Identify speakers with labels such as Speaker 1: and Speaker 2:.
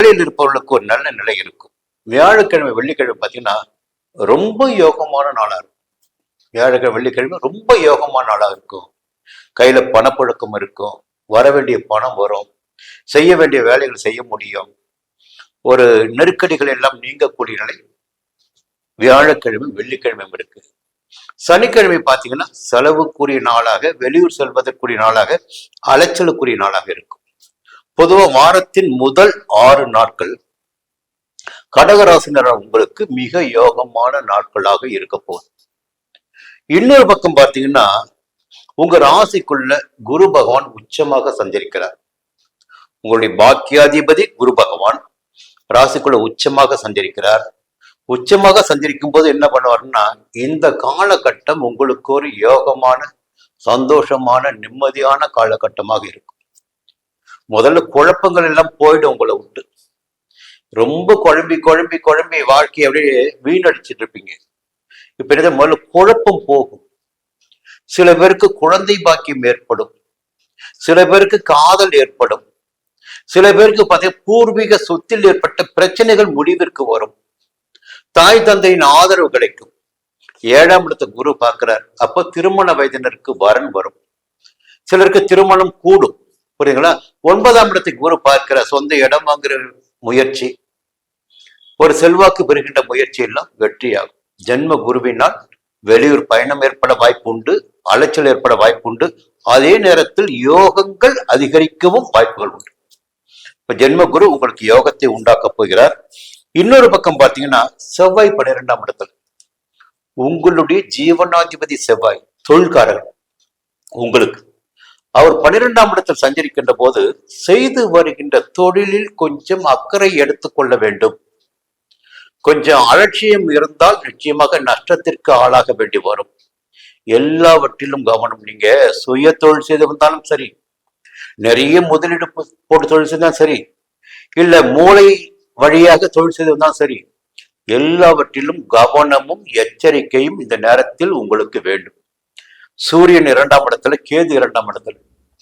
Speaker 1: வேலையில் இருப்பவர்களுக்கு ஒரு நல்ல நிலை இருக்கும். வியாழக்கிழமை வெள்ளிக்கிழமை பார்த்தீங்கன்னா ரொம்ப யோகமான நாளா இருக்கும். வியாழக்கிழமை வெள்ளிக்கிழமை ரொம்ப யோகமான நாளா இருக்கும். கையில பணப்புழக்கம் இருக்கும், வர வேண்டிய பணம் வரும், செய்ய வேண்டிய வேலைகள் செய்ய முடியும். ஒரு நெருக்கடிகள் எல்லாம் நீங்கக்கூடிய நிலை வியாழக்கிழமை வெள்ளிக்கிழமை இருக்கு. சனிக்கிழமை பார்த்தீங்கன்னா செலவுக்குரிய நாளாக, வெளியூர் செல்வதற்குரிய நாளாக, அலைச்சலுக்குரிய நாளாக இருக்கும். பொதுவாக வாரத்தின் முதல் 6 நாட்கள் கடகராசினர் உங்களுக்கு மிக யோகமான நாட்களாக இருக்க போகுது. இன்னொரு பக்கம் பார்த்தீங்கன்னா உங்க ராசிக்குள்ள குரு பகவான் உச்சமாக சஞ்சரிக்கிறார். உங்களுடைய பாக்கியாதிபதி குரு பகவான் ராசிக்குள்ள உச்சமாக சஞ்சரிக்கிறார். உச்சமாக சஞ்சரிக்கும் போது என்ன பண்ணுவாருன்னா, இந்த காலகட்டம் உங்களுக்கு ஒரு யோகமான, சந்தோஷமான, நிம்மதியான காலகட்டமாக இருக்கும். முதல்ல குழப்பங்கள் எல்லாம் போயிடும் உங்களை விட்டு. ரொம்ப குழம்பி குழம்பி குழம்பி வாழ்க்கையை அப்படியே வீணடிச்சிட்டு இருப்பீங்க. இப்ப என்ன, முதல்ல குழப்பம் போகும். சில பேருக்கு குழந்தை பாக்கியம் ஏற்படும், சில பேருக்கு காதல் ஏற்படும், சில பேருக்கு பார்த்தீங்கன்னா பூர்வீக சொத்தில் ஏற்பட்ட பிரச்சனைகள் முடிவிற்கு வரும். தாய் தந்தையின் ஆதரவு கிடைக்கும். 7ஆம் இடத்தை குரு பார்க்கிறார். அப்போ திருமண வயதினருக்கு வரன் வரும். சிலருக்கு திருமணம் கூடும். புரியுங்களா? 9ஆம் இடத்தை குரு பார்க்கிற சொந்த இடம் வாங்குற முயற்சி, ஒரு செல்வாக்கு பெறுகின்ற முயற்சி எல்லாம் வெற்றியாகும். ஜென்ம குருவினால் வெளியூர் பயணம் ஏற்பட வாய்ப்புண்டு, அலைச்சல் ஏற்பட வாய்ப்புண்டு. அதே நேரத்தில் யோகங்கள் அதிகரிக்கவும் வாய்ப்புகள் உண்டு. இப்ப ஜென்ம குரு உங்களுக்கு யோகத்தை உண்டாக்க போகிறார். இன்னொரு பக்கம் பார்த்தீங்கன்னா செவ்வாய் 12ஆம் இடத்துல, உங்களுடைய ஜீவனாதிபதி செவ்வாய் தொழில்காரர் உங்களுக்கு, அவர் 12ஆம் இடத்தில் சஞ்சரிக்கின்ற போது செய்து வருகின்ற தொழிலில் கொஞ்சம் அக்கறை எடுத்துக்கொள்ள வேண்டும். கொஞ்சம் அலட்சியம் இருந்தால் நிச்சயமாக நஷ்டத்திற்கு ஆளாக வேண்டி வரும். எல்லாவற்றிலும் கவனம். நீங்க சுய தொழில் செய்து வந்தாலும் சரி, நிறைய முதலீடு போட்டு தொழில் செய்தாலும் சரி, இல்ல மூளை வழியாக தொழில் செய்து வந்தாலும் சரி, எல்லாவற்றிலும் கவனமும் எச்சரிக்கையும் இந்த நேரத்தில் உங்களுக்கு வேண்டும். சூரியன் 2ஆம் இடத்துல, கேது 2ஆம் இடத்துல.